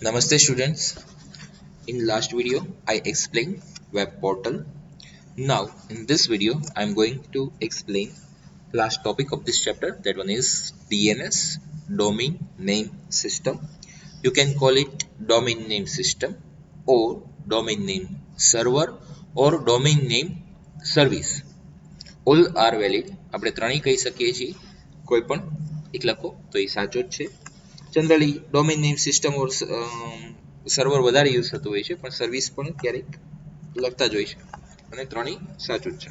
Namaste students. In last video I explained web portal. Now in this video I am going to explain last topic of this chapter, that one is DNS, domain name system. You can call it domain name system or domain name server or domain name service. All are valid. આપણે ત્રણેય કહી શકીએ છીએ. કોઈ પણ એક લખો તો એ સાચો જ છે. જનરલી ડોમેન નેમ સિસ્ટમ ઓર સર્વર વધારે યુઝ થતું હોય છે, પણ સર્વિસ પણ ક્યારેક લખતા જ હોય છે, અને ત્રણેય સાચું જ છે.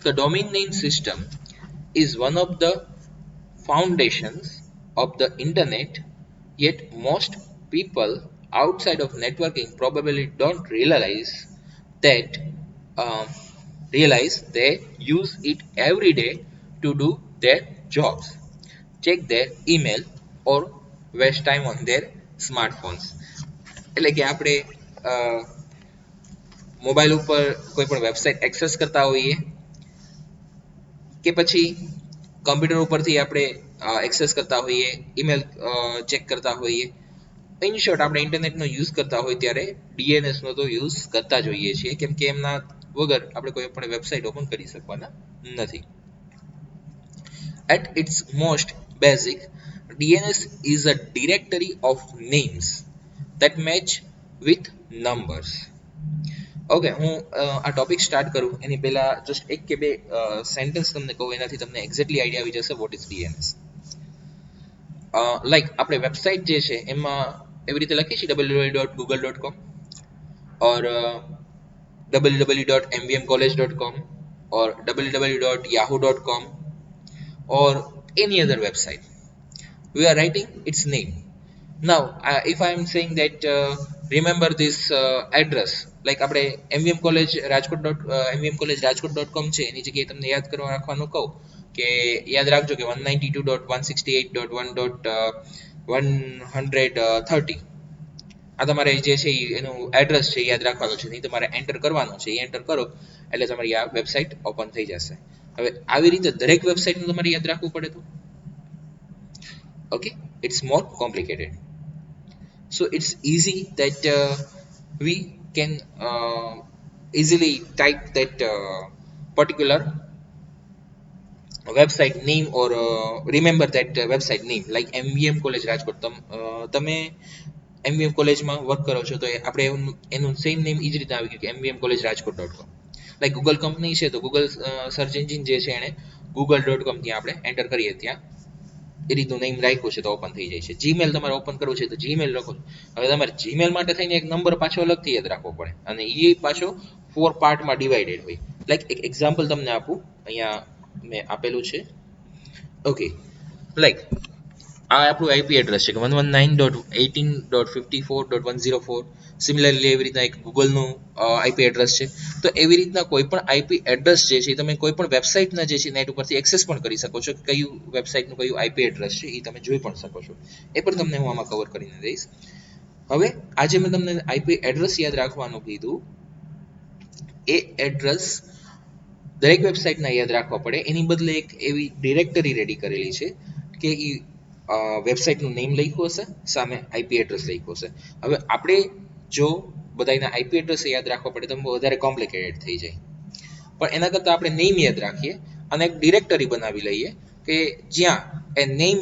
The domain name system is one of the foundations of the internet, yet most people outside of networking probably don't that um, realize they use it every day to do their jobs, check their email or waste time on their smartphones. એટલે કે આપણે mobile ઉપર કોઈ પણ website access કરતા હોઈએ કે પછી કમ્પ્યુટર ઉપરથી આપણે એક્સેસ કરતા હોઈએ, ઈમેલ ચેક કરતા હોઈએ, ઇન શોર્ટ આપણે ઇન્ટરનેટનો યુઝ કરતા હોય ત્યારે ડીએનએસનો તો યુઝ કરતા જ હોઈએ છીએ, કેમ કે એમના વગર આપણે કોઈ પણ વેબસાઇટ ઓપન કરી શકવાના નથી. At its most basic, DNS is a directory of names that match with numbers. Okay, હું આ ટોપિક સ્ટાર્ટ કરું એની પહેલા જસ્ટ એક કે બે સેન્ટેન્સ તમને કહું, એનાથી તમને એક્ઝેક્ટલી આઈડિયા આવી જશે વોટ ઇઝ ડીએનએસ. લાઈક આપણે વેબસાઇટ જે છે એમાં એવી રીતે લખીએ છીએ www.google.com or www.mvmcollege.com or www.yahoo.com or any other website. We are writing its name. Now if I am saying that remember this address, like આપણે mvm college rajkot.com છે, એની જગ્યાએ તમને યાદ કરવા રાખવાનું કહું કે યાદ રાખજો કે 192.168.1.130 આ તમારે જે છે એનું એડ્રેસ છે યાદ રાખવાનું છે, નહીં તમારે એન્ટર કરવાનું છે. એ એન્ટર કરો એટલે તમારી આ વેબસાઇટ ઓપન થઈ જશે. હવે આવી રીતે દરેક વેબસાઇટનું તમારે યાદ રાખવું પડે તો okay, it's more complicated. So it's easy that we can easily type that particular website name or remember that website name, like MVM College Rajkot. તમે MVM કોલેજમાં વર્ક કરો છો તો આપણે એનું સેમ નેમ એ જ રીતે આવી ગયું કે mvmcollegerajkot.com. લાઈક ગૂગલ કંપની છે તો ગૂગલ સર્ચ એન્જિન જે છે એને google.com ત્યાં આપણે એન્ટર કરીએ ત્યાં એ રીતનું નેમ રાખ્યું છે તો ઓપન થઈ જાય છે. જીમેલ તમારે ઓપન કરવું છે તો જીમેલ લખો. હવે તમારે જીમેલ માટે થઈને એક નંબર પાછો અલગથી યાદ રાખવો પડે, અને એ પાછો 4 પાર્ટમાં ડિવાઇડેડ હોય. લાઈક એક એક્ઝામ્પલ તમને આપું, અહીંયા મેં આપેલું છે. ઓકે, લાઈક આ આપણું આઈપી એડ્રેસ છે કે 119.18.54.104. સિમિલરલી એવી રીતના એક ગૂગલનું આઈપી એડ્રેસ છે. તો એવી રીતના કોઈ પણ આઈપી એડ્રેસ જે છે તમે કોઈ પણ વેબસાઇટના જે છે નેટ ઉપરથી એક્સેસ પણ કરી શકો છો, કયું વેબસાઇટનું કયું આઈપી એડ્રેસ છે એ તમે જોઈ પણ શકો છો. એ પણ તમને હું આમાં કવર કરીને દઈશ. હવે આજે મેં તમને આઈપી એડ્રેસ યાદ રાખવાનું કીધું, એ એડ્રેસ દરેક વેબસાઇટના યાદ રાખવા પડે, એની બદલે એક એવી ડિરેક્ટરી રેડી કરેલી છે કે એ વેબસાઇટનું નેમ લખ્યું હશે, સામે આઈપી એડ્રેસ લખ્યું હશે. હવે આપણે જો બધાના આઈપી એડ્રેસ યાદ રાખવા પડે તો વધારે કોમ્પ્લિકેટેડ થઈ જાય, પણ એના કરતાં આપણે નેમ યાદ રાખીએ અને એક ડિરેક્ટરી બનાવી લઈએ કે જ્યાં એ નેમ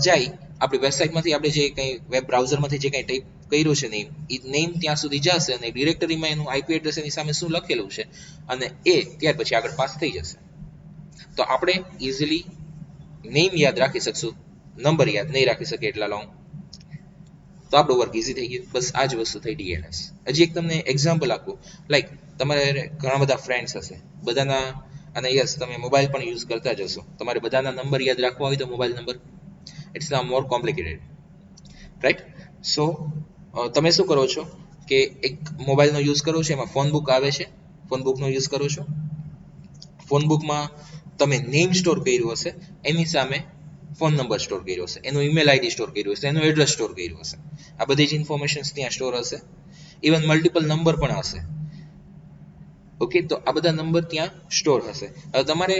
જાય, આપણી વેબસાઇટમાંથી આપણે જે કંઈ વેબ બ્રાઉઝરમાંથી જે કંઈ ટાઈપ કર્યું છે નેમ, એ નેમ ત્યાં સુધી જશે અને ડિરેક્ટરીમાં એનું આઈપી એડ્રેસ એની સામે શું લખેલું છે અને એ ત્યાર પછી આગળ પાસ થઈ જશે. તો આપણે ઇઝીલી નેમ યાદ રાખી શકશું, નંબર યાદ નહીં રાખી શકે એટલા લોંગ, તો આપણું વર્ક ઇઝી થઈ ગયું. બસ આ જ વસ્તુ થઈ ડીએનએસ. હજી એક તમને એક્ઝામ્પલ આપું, લાઈક તમારે ઘણા બધા ફ્રેન્ડ્સ હશે, બધાના, અને યસ તમે મોબાઈલ પણ યુઝ કરતા જ હશો, તમારે બધાના નંબર યાદ રાખવા હોય તો mobile number it's now more complicated, right? So તમે શું કરો છો કે એક મોબાઈલનો યુઝ કરો છો, એમાં ફોન બુક આવે છે, ફોન બુકનો યુઝ કરો છો. ફોન બુકમાં તમે નેમ સ્ટોર કર્યું હશે, એની સામે ફોન નંબર સ્ટોર કર્યો હશે, એનું ઈમેલ આઈડી સ્ટોર કર્યું હશે, એનું એડ્રેસ સ્ટોર કર્યું હશે. આ બધી જ ઇન્ફોર્મેશન્સ ત્યાં સ્ટોર હશે. ઇવન મલ્ટિપલ નંબર પણ હશે. ઓકે, તો આ બધા નંબર ત્યાં સ્ટોર હશે. હવે તમારે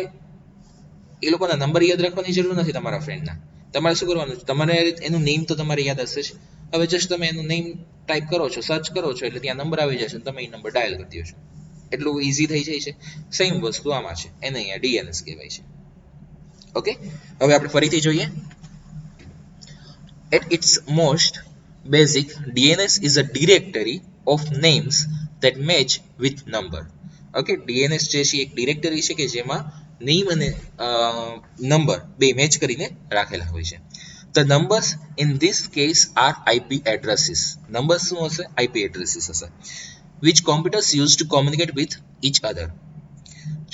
એ લોકોના નંબર યાદ રાખવાની જરૂર નથી તમારા ફ્રેન્ડના, તમારે શું કરવાનું છે, તમારે એનું નેમ તો તમારે યાદ હશે જ. હવે જસ્ટ તમે એનું નેમ ટાઈપ કરો છો, સર્ચ કરો છો, એટલે ત્યાં નંબર આવી જશે, તમે એ નંબર ડાયલ કરી દો છો. એટલું ઈઝી થઈ જાય છે. સેમ વસ્તુ આમાં છે, એને અહીંયા DNS કહેવાય છે. ઓકે, હવે આપણે ફરીથી જોઈએ. At its most basic, DNS is a directory of names that match with number. Okay, DNS જે છે એક ડિરેક્ટરી છે કે જેમાં નેમ અને નંબર બે મેચ કરીને રાખેલા હોય છે. The numbers in this case are IP addresses. Numbers શું હશે? IP addresses હશે, which computers use to communicate with each other.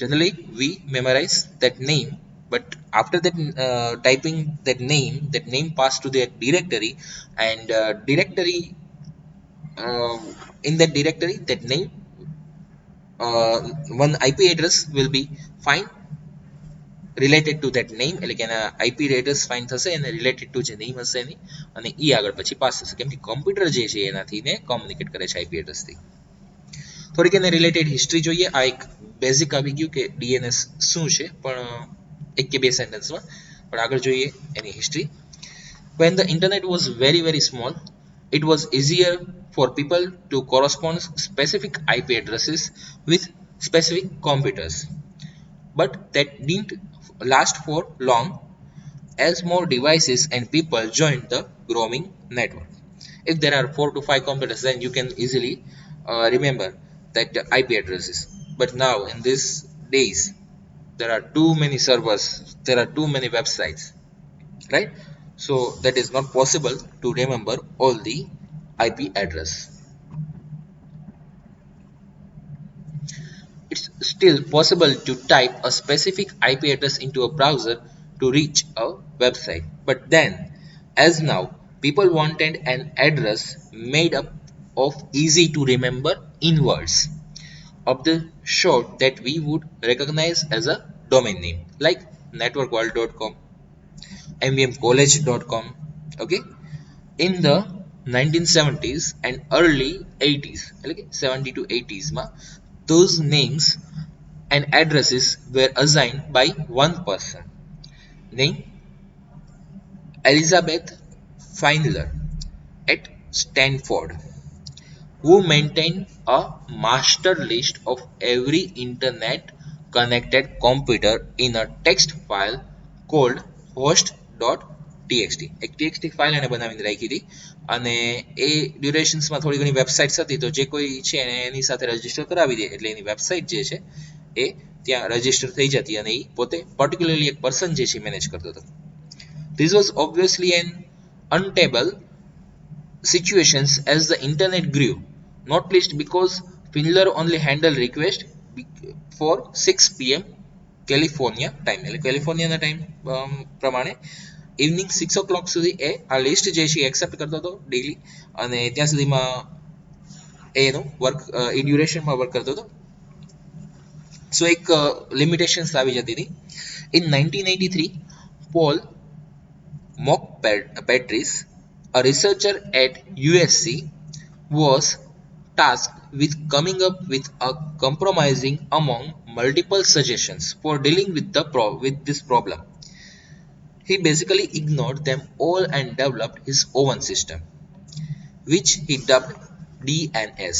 Generally, we memorize that name, but after that typing that name passed to the directory, and in that directory, that name, one IP address will be find related to that name, એટલે કે એના IP address find થશે અને related to જે name હશે એની, અને એ આગળ પછી પાસ થશે, કેમ કે કમ્પ્યુટર જે છે એનાથી ને કોમ્યુનિકેટ કરે છે IP address થી. થોડીક એને રિલેટેડ હિસ્ટ્રી જોઈએ. આ એક બેઝિક આવી ગયું કે DNS શું છે, પણ એક કે બે સેન્ટેન્સમાં, પણ આગળ જોઈએ એની history. When the internet was very small, it was easier for people to correspond specific IP addresses with specific computers. But that didn't last for long as more devices and people joined the growing network. If there are 4 to 5 computers, then you can easily remember that IP addresses. But now in these days, there are too many servers, there are too many websites, right? So that is not possible to remember all the IP address. It's still possible to type a specific IP address into a browser to reach a website. But then, as now, people wanted an address made up of easy to remember in words of the sort that we would recognize as a domain name, like networkworld.com, mvmcollege.com. Okay, in the 1970s and early 80s, like 70 to 80s, those names and addresses were assigned by one person named Elizabeth Feinler at Stanford, who maintained a master list of every internet connected computer in a text file called host.txt. એક txt file એને બનાવીને રાખી હતી, અને એ ડ્યુરેશન્સમાં થોડી ઘણી websites હતી, તો જે કોઈ છે એની સાથે રજીસ્ટર કરાવી દે એટલે એની વેબસાઇટ જે છે એ ત્યાં રજીસ્ટર થઈ જતી, અને એ પોતે પર્ટિક્યુલરલી એક પર્સન જે છે મેનેજ કરતો હતો. This was obviously an untenable situations as the internet grew, not least because Finler only handled requests for 6 p.m. California time, એટલે કેલિફોર્નિયાના ટાઈમ પ્રમાણે ઇવનિંગ 6 o'clock સુધી એ આ લિસ્ટ જે છે એક્સેપ્ટ કરતો હતો ડેઈલી, અને ત્યાં સુધીમાં એનું વર્ક એ ડ્યુરેશનમાં વર્ક કરતો હતો. સો એક લિમિટેશન્સ આવી જતી હતી. In 1983, Paul Mockpatris, a researcher at USC, was tasked with coming up with a compromising among multiple suggestions for dealing with this problem. He basically ignored them all and developed his own system, which he dubbed DNS.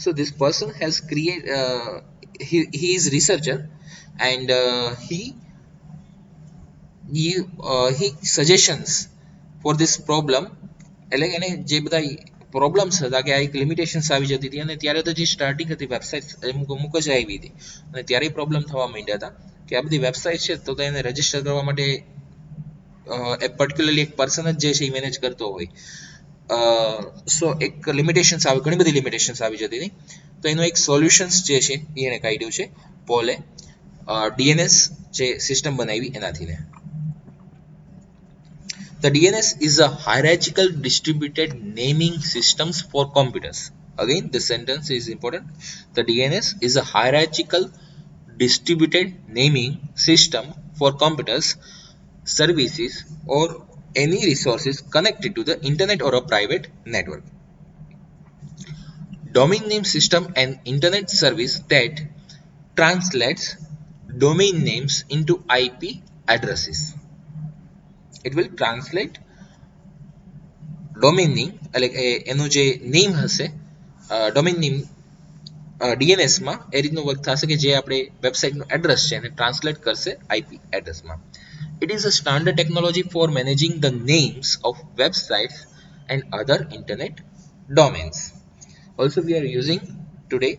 So this person has created. He is researcher, and he suggestions for this problem, એટલે એને જે બધા problems હતા કે આ એક limitations આવી જતી હતી, અને ત્યારે તો જે સ્ટાર્ટિંગ હતી વેબસાઇટ અમુક જ આવી હતી, અને ત્યારે પ્રોબ્લેમ થવા માંડ્યા હતા કે આ બધી વેબસાઇટ છે તો એને રજીસ્ટર કરવા માટે પર્ટિક્યુલરલી એક પર્સન જ જે છે એ મેનેજ કરતો હોય. સો એક લિમિટેશન્સ આવી, ઘણી બધી લિમિટેશન્સ આવી જતી હતી, તો એનું એક સોલ્યુશન્સ જે છે એ એને કાઢ્યું છે પોલે, DNS જે સિસ્ટમ બનાવી એનાથીને. The DNS is a hierarchical distributed naming systems for computers. Again, this sentence is important. The DNS is a hierarchical distributed naming system for computers, services, or any resources connected to the internet or a private network. Domain name system and internet service that translates domain names into IP addresses. it will translate domain name એટલે કે એનું જે name હશે domain name DNS માં એ રીતનું work થશે કે જે આપણે વેબસાઇટનું એડ્રેસ છે એને ટ્રાન્સલેટ કરશે IP એડ્રેસમાં. It is a standard technology for managing the names of websites and other internet domains. Also, we are using today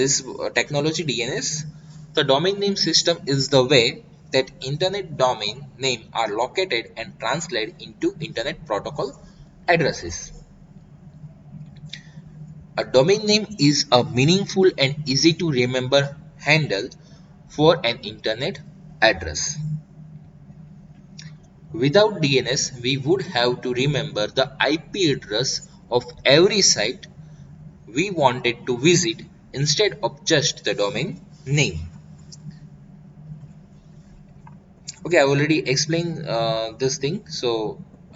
this technology DNS. The domain name system is the way that internet domain name are located and translated into internet protocol addresses. A domain name is a meaningful and easy to remember handle for an internet address. Without DNS, we would have to remember the IP address of every site we wanted to visit instead of just the domain name. Okay, I already explained this thing, so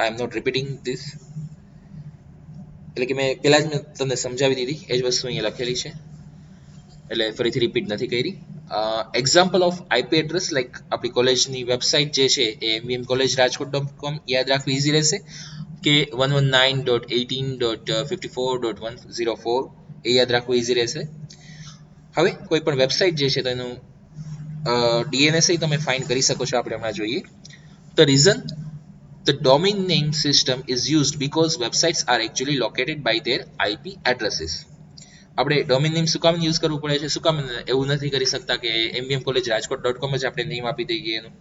I am not repeating this. એટલે કે મેં પહેલા જ મેં તમને સમજાવી દીધી એ જ વસ્તુ અહીંયા લખેલી છે એટલે ફરીથી રિપીટ નથી કરી. Example of IP address like આપણી કોલેજની વેબસાઇટ જે છે એ mvmcollegerajkot.com યાદ રાખવી ઇઝી રહેશે કે 119.18.54.104 એ યાદ રાખવું ઇઝી રહેશે. હવે કોઈ પણ વેબસાઇટ જે છે તો એનું DNS તમે ફાઇન્ડ કરી શકો છો. આપણે હમણાં જોઈએ the reason the domain name system is used because websites are actually located by their IP addresses. આપણે ડોમેન નેમ શું કામ યુઝ કરવું પડે છે? શું કામ એવું નથી કરી શકતા કે mvmcollegerajkot.com જ આપણે નેમ આપી દઈએ એનું?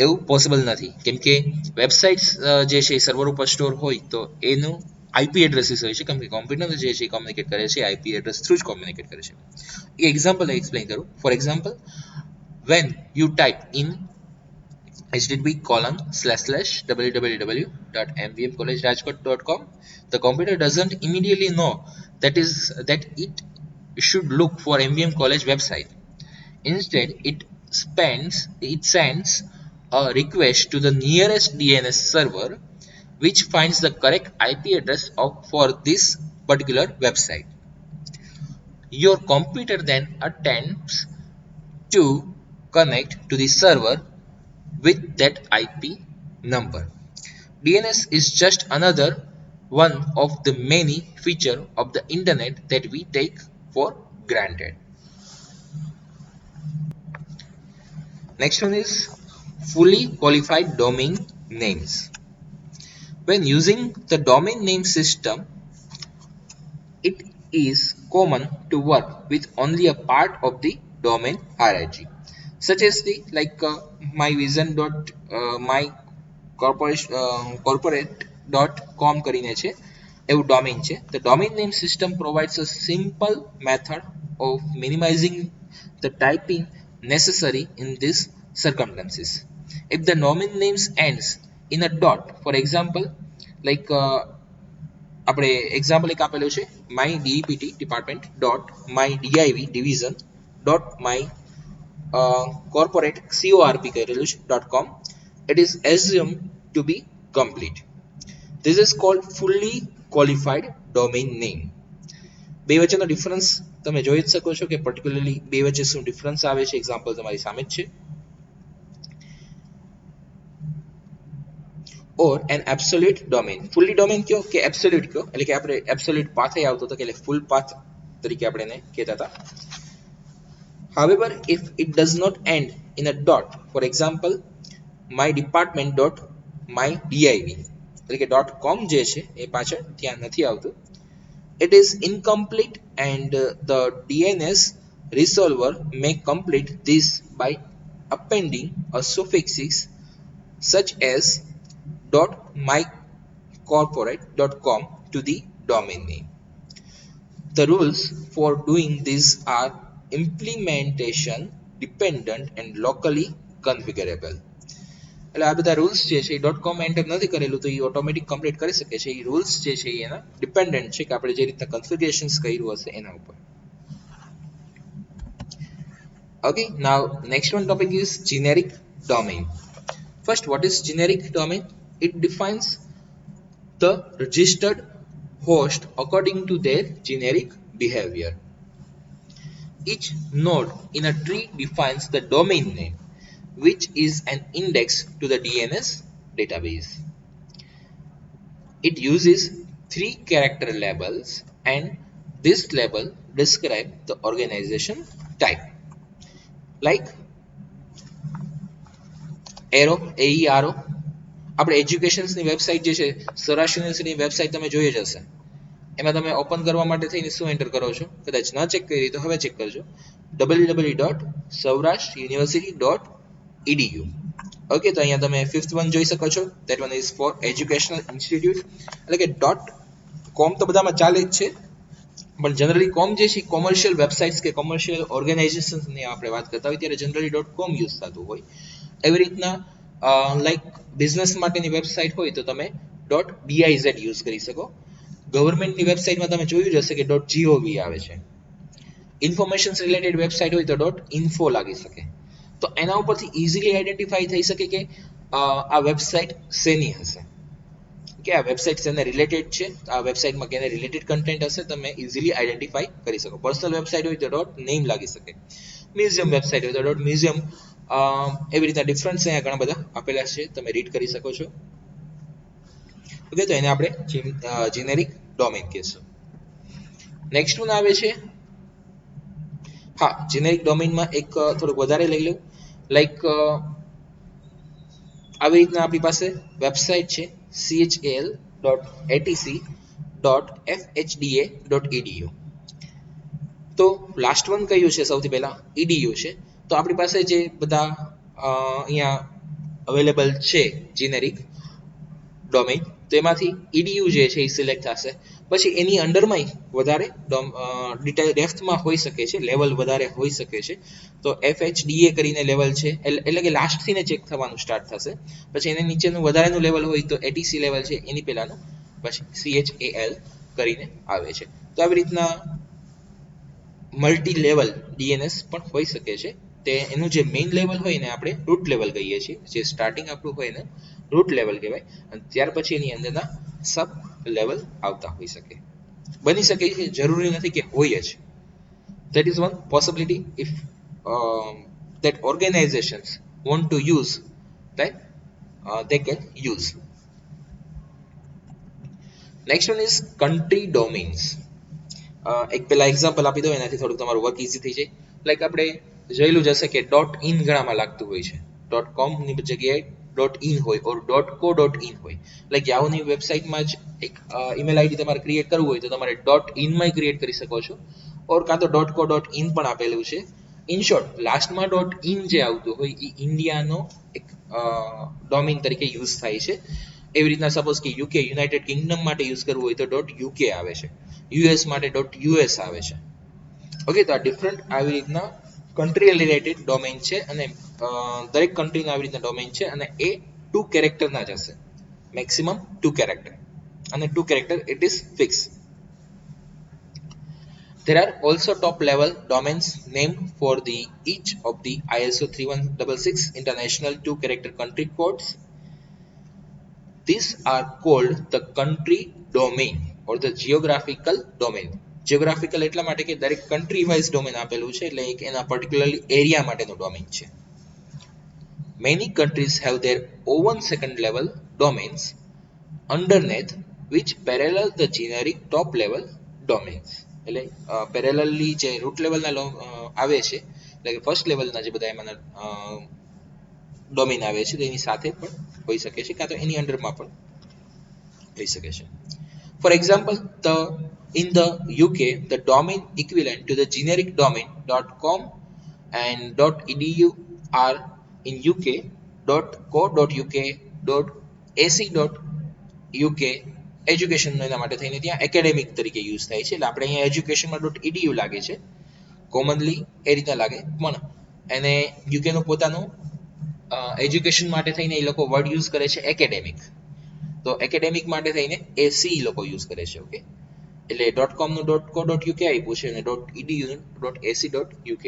એવું પોસિબલ નથી કેમ કે વેબસાઇટ્સ જે છે એ સર્વર ઉપર સ્ટોર હોય તો એનું IP એડ્રેસીસ હોય છે કેમ કે કોમ્પ્યુટર જે છે એ કોમ્યુનિકેટ કરે છે IP એડ્રેસ થ્રુ જ કોમ્યુનિકેટ કરે છે. એ એક્ઝામ્પલ એક્સપ્લેન કરું. For example, when you type in http://www.mvmcollegerajkot.com, the computer doesn't immediately know that it should look for MVM College website. Instead, it sends a request to the nearest DNS server, which finds the correct IP address for this particular website. Your computer then attempts to connect to the server with that IP number. DNS is just another one of the many features of the internet that we take for granted. Next one is fully qualified domain names. When using the domain name system, it is common to work with only a part of the domain hierarchy, such as the myvision.mycorporate.com કરીને છે એવું domain છે. The domain name system provides a simple method of minimizing the typing necessary in these circumstances. If the domain names ends in a dot, for example, આપણે example એક આપેલું છે my DEPT department dot my div division dot my corporate corp કરેલું છે .com, it is assumed to be complete. This is called fully qualified domain name. બે વચ્ચેનો difference તમે જોઈ જ શકો છો કે પર્ટિક્યુલરલી બે વચ્ચે શું ડિફરન્સ આવે છે. એક્ઝામ્પલ તમારી સામે જ છે. or an absolute domain. fully domain કયો કે absolute કયો એટલે કે આપણે absolute path આવતો હતો કે એટલે full path તરીકે આપણે એને કહેતા હતા. However, if it does not end in a dot, for example, my department dot my div એટલે કે .com જે છે એ પાછળ ત્યાં નથી આવતું, it is incomplete and the DNS resolver may complete this by appending a suffixes such as .mycorporate.com to the domain name. The rules for doing this are implementation dependent and locally configurable. એટલે આ બધા rules જે છે .com enter નથી કરેલું તો એ automatic complete કરી શકે છે. એ રૂલ્સ જે છે એના ડિપેન્ડન્ટ છે કે આપણે જે રીતના કન્ફિગરેશન્સ કર્યું હશે એના ઉપર. Okay, now next one topic is generic domain. First, what is generic domain? It defines the registered host according to their generic behavior. Each node in a tree defines the domain name which is an index to the DNS database. It uses 3-character labels, and this label describe the organization type. Like arrow AERO, આપણે એજ્યુકેશન્સની website જે છે સૌરાષ્ટ્ર યુનિવર્સિટીની website તમે જોઈ જ હશે. એમાં તમે ઓપન કરવા માટે થઈને શું એન્ટર કરો છો, કદાચ ન ચેક કરી તો હવે ચેક કરજો, www.saurashtrauniversity.edu. ઓકે, તો અહીંયા તમે 5th વન જોઈ શકો છો, that one is four educational institute. એટલે કે .com તો બધામાં ચાલે જ છે, પણ જનરલી કોમ જે છે કોમર્શિયલ વેબસાઇટ્સ કે કોમર્શિયલ ઓર્ગેનાઇઝેશન્સની આપણે વાત કરતા હોય ત્યારે જનરલી .com યુઝ થતું હોય. એવી રીતના લાઈક બિઝનેસ માટેની વેબસાઇટ હોય તો તમે .biz યુઝ કરી શકો. ગવર્મેન્ટની વેબસાઇટમાં તમે જોયું જ હશે કે .gov આવે છે. ઇન્ફોર્મેશન્સ રિલેટેડ વેબસાઇટ હોય તો .info લાગી શકે. તો એના ઉપરથી ઇઝીલી આઈડેન્ટિફાઈ થઈ શકે કે આ વેબસાઇટ શેની હશે, કે આ વેબસાઇટ શેને રિલેટેડ છે, આ વેબસાઇટમાં કેને રિલેટેડ કન્ટેન્ટ હશે, તમે ઇઝીલી આઈડેન્ટિફાઈ કરી શકો. પર્સનલ વેબસાઇટ હોય તો .name લાગી શકે. મ્યુઝિયમ વેબસાઇટ હોય તો .museum. એવી રીતના ડિફરન્સ અહીંયા ઘણા બધા આપેલા છે, તમે રીડ કરી શકો છો. ઓકે, તો એને આપણે જેનેરિક ડોમેન કહીશું. નેક્સ્ટ વન આવે છે, હા, જેનેરિક ડોમેનમાં એક થોડુંક વધારે લઈ લઉં. લાઈક આવી રીતના આપણી પાસે વેબસાઇટ છે chal.atc.fhda.edu. તો લાસ્ટ વન કયું છે, સૌથી પહેલા edu છે. તો આપણી પાસે જે બધા અહીંયા અવેલેબલ છે જેનેરિક ડોમેન, તો એમાંથી edu જે છે એ સિલેક્ટ થશે. પછી એની અંડરમાં વધારે ડિટેલ ડેપ્થમાં હોઈ શકે છે, લેવલ વધારે હોઈ શકે છે. તો FHDA કરીને લેવલ છે, એટલે કે લાસ્ટથી ને ચેક થવાનું સ્ટાર્ટ થશે. પછી એની નીચેનું વધારેનું લેવલ હોય તો ATC લેવલ છે એની પહેલાનું, પછી CHAL કરીને આવે છે. તો આવી રીતના મલ્ટી લેવલ DNS પણ હોઈ શકે છે. તે એનું જે મેઇન લેવલ હોય ને આપણે રૂટ લેવલ કહીએ છીએ, જે સ્ટાર્ટિંગ આપણું હોય ને રૂટ લેવલ કહેવાય, અને ત્યાર પછી એની અંદરના સબ લેવલ આવતા હોઈ શકે. બની શકે છે, જરૂરી નથી કે હોય જ. That is one possibility if that organizations want to use that they can use. Next one is country domains. એક પેલા એક્ઝામ્પલ આપી દો, એનાથી થોડુંક તમારું વર્ક ઇઝી થઈ જાય. લાઈક આપણે જોયેલું જ હશે કે .in ઘણામાં લાગતું હોય છે, .com ની જગ્યાએ .in હોય ઓર .co.in હોય. લાઈક યાહૂની વેબસાઇટમાં જ એક ઈમેલ આઈડી તમારે ક્રિએટ કરવું હોય તો તમારે .in માં ક્રિએટ કરી શકો છો, ઓર કાં તો .co.in પણ આપેલું છે. ઇન શોર્ટ લાસ્ટમાં .in જે આવતું હોય એ ઇન્ડિયાનો એક ડોમેન તરીકે યુઝ થાય છે. એવી રીતના સપોઝ કે UK યુનાઇટેડ કિંગડમ માટે યુઝ કરવું હોય તો .uk આવે છે, US માટે .us આવે છે. ઓકે, તો આ ડિફરન્ટ આવી રીતના કન્ટ્રી રિલેટેડ ડોમેન છે, અને દરેક કન્ટ્રીના આવી રીતના ડોમેન છે, અને એ 2 કેરેક્ટરના જ હશે, મેક્સિમમ 2 કેરેક્ટર, અને 2 character it is fix. There are also top level domains named for each of the ISO 3166 international 2-character country codes. These are called the country domain or the geographical domain. Geographical એટલા માટે કે દરેક country wise domain આપેલું છે, એટલે એક એના particularly area માટેનું domain છે. Many countries have their own second level domains underneath which parallel the generic top level domains. એટલે પેરેલલી જે રૂટ લેવલના આવે છે, એટલે કે ફર્સ્ટ લેવલના જે બધા એમાંના ડોમેન આવે છે તેની સાથે પણ હોઈ શકે છે, કાં તો એની અંડરમાં પણ હોઈ શકે છે. For example, in the UK the domain equivalent to the generic domain .com and .edu are in UK .co.uk, .ac.uk. Education એના માટે થઈને ત્યાં એકેડેમિક તરીકે યુઝ થાય છે, એટલે આપણે અહીંયા એજ્યુકેશનમાં .edu લાગે છે, કોમનલી એ રીતે લાગે, પણ એને યુકેનું પોતાનું એજ્યુકેશન માટે થઈને એ લોકો વર્ડ યુઝ કરે છે એકેડેમિક. તો એકેડેમિક માટે થઈને AC લોકો યુઝ કરે છે. ઓકે, એટલે .com નું .co.uk આપ્યું છે અને .edu નું .ac.uk.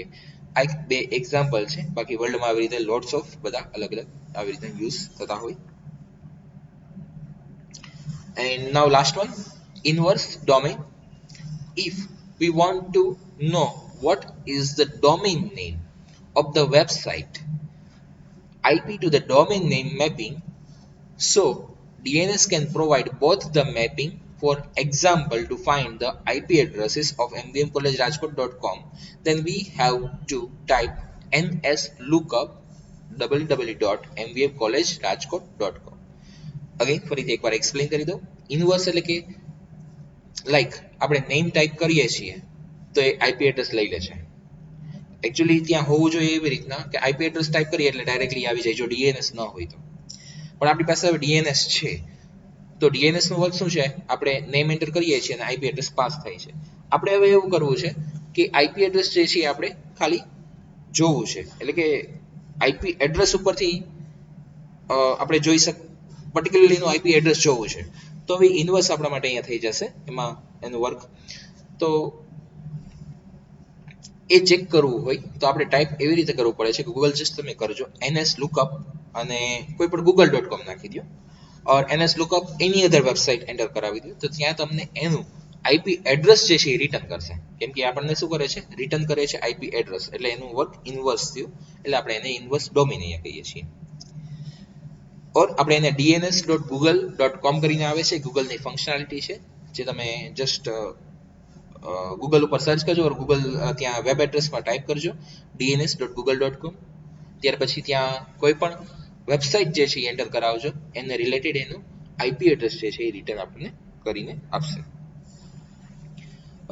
આ બે એક્ઝામ્પલ છે, બાકી વર્લ્ડમાં આવી રીતે લોટ્સ ઓફ બધા અલગ અલગ આવી રીતે યુઝ થતા હોય. And now last one, inverse domain. If we want to know what is the domain name of the website IP to the domain name mapping. So DNS can provide both the mapping, for example, to find the IP addresses of mvmcollegerajkot.com, then we have to type nslookup www.mvmcollegerajkot.com. Again ફરીથી એકવાર explain કરી દઉં. Inverse એટલે કે like આપણે name type કરીએ છીએ તો એ આઈપી એડ્રેસ લઈ લે છે. એકચ્યુઅલી ત્યાં હોવું જોઈએ એવી રીતના કે આઈપી એડ્રેસ ટાઈપ કરીએ એટલે ડાયરેક્ટલી આવી જાય જો ડીએનએસ ન હોય તો. પણ આપણી પાસે હવે ડીએનએસ છે તો ડીએનએસ નું વર્ક શું છે, આપણે નેમ એન્ટર કરીએ છીએ અને આઈપી એડ્રેસ પાસ થાય છે. આપણે હવે એવું કરવું છે કે આઈપી એડ્રેસ જે છે આપણે ખાલી જોવું છે, એટલે કે આઈપી એડ્રેસ ઉપરથી આપણે જોઈ પર્ટિક્યુલરલી એનું આઈપી એડ્રેસ જોવું છે. તો હવે ઇન્વર્સ આપણા માટે અહીંયા થઈ જશે એમાં એનું વર્ક. તો એ ચેક કરવું હોય તો આપણે ટાઈપ એવી રીતે કરવું પડે છે કે ગૂગલ જસ્ટ તમે કરજો ns lookup અને કોઈ પણ google.com નાખી દો ઓર ns lookup એની અધર વેબસાઇટ એન્ટર કરાવી દો તો ત્યાં તમને એનું આઈપી એડ્રેસ જે છે એ રિટર્ન કરશે. કેમ કે આપણને શું કરે છે, રિટર્ન કરે છે આઈપી એડ્રેસ, એટલે એનું વર્ક ઇન્વર્સ થયું, એટલે આપણે એને ઇન્વર્સ ડોમેન અહીંયા કહીએ છીએ. ઓર આપણે એને dns.google.com કરીને આવે છે, ગૂગલની ફંક્શનાલિટી છે જે તમે જસ્ટ ગૂગલ ઉપર સર્ચ કરજો ઓર ગૂગલ ત્યાં વેબ એડ્રેસમાં ટાઈપ કરજો dns.google.com. ત્યાર પછી ત્યાં કોઈ પણ વેબસાઇટ જે છે એ એન્ટર કરાવજો, એને રિલેટેડ એનું આઈપી એડ્રેસ જે છે એ રિટર્ન આપણને કરીને આપશે.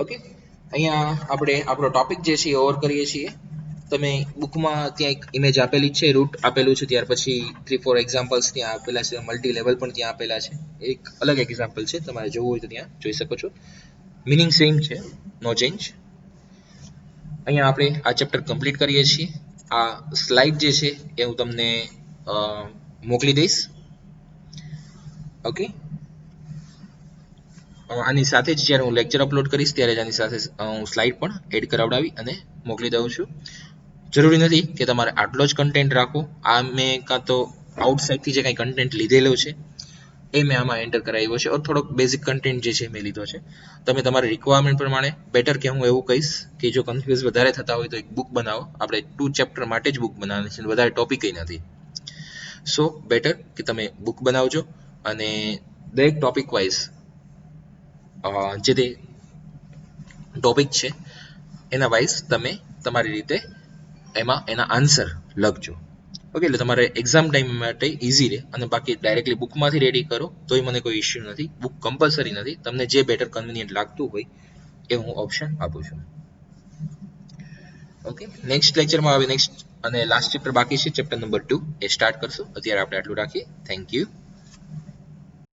ઓકે, અહીંયા આપણે આપણો ટોપિક જે છે એ ઓવર કરીએ છીએ. તમે બુકમાં ત્યાં એક ઇમેજ આપેલી છે, રૂટ આપેલું છે, ત્યાર પછી 3-4 એક્ઝામ્પલ્સ ત્યાં આપેલા છે, મલ્ટી લેવલ પણ ત્યાં આપેલા છે. એક અલગ એક્ઝામ્પલ છે, તમારે જોવું હોય તો ત્યાં જોઈ શકો છો. મિનિંગ સેમ છે, નો ચેન્જ. અહીંયા આપણે આ ચેપ્ટર કમ્પ્લીટ કરીએ છીએ. આ સ્લાઇડ જે છે એ હું તમને મોકલી દઈશ. ઓકે, આની સાથે જ જ્યારે હું લેક્ચર અપલોડ કરીશ ત્યારે જ આની સાથે હું સ્લાઇડ પણ એડ કરાવડાવી અને મોકલી દઉં છું. જરૂરી નથી કે તમારે આટલો જ કન્ટેન્ટ રાખો. આ મેં કાં તો આઉટસાઇડથી જે કાંઈ કન્ટેન્ટ લીધેલો છે એ મેં આમાં એન્ટર કરાવ્યો છે, ઓર થોડોક બેઝિક કન્ટેન્ટ જે છે મેં લીધો છે. તમે તમારી રિક્વાયરમેન્ટ પ્રમાણે બેટર કે હું એવું કહીશ કે જો કન્ફ્યુઝ વધારે થતા હોય તો એક બુક બનાવો. આપણે 2 ચેપ્ટર માટે જ બુક બનાવવાની છે, વધારે ટોપિક નથી. સો બેટર કે તમે બુક બનાવજો અને દરેક ટોપિક વાઇઝ જે તે ટોપિક છે એના વાઇઝ તમે તમારી રીતે એમાં એના આન્સર લખજો. ઓકે, એટલે તમારે એક્ઝામ ટાઈમ માટે ઇઝી રહે. અને બાકી ડાયરેક્ટલી બુકમાંથી રેડી કરો તોય મને કોઈ ઇશ્યુ નથી, બુક કમ્પલસરી નથી. તમને જે બેટર કન્વિનિયન્ટ લાગતું હોય એ હું ઓપ્શન આપું છું. ઓકે, નેક્સ્ટ લેક્ચરમાં હવે નેક્સ્ટ અને લાસ્ટ ચેપ્ટર બાકી છે, ચેપ્ટર નંબર 2 એ સ્ટાર્ટ કરશું. અત્યારે આપણે આટલું રાખીએ. Thank you.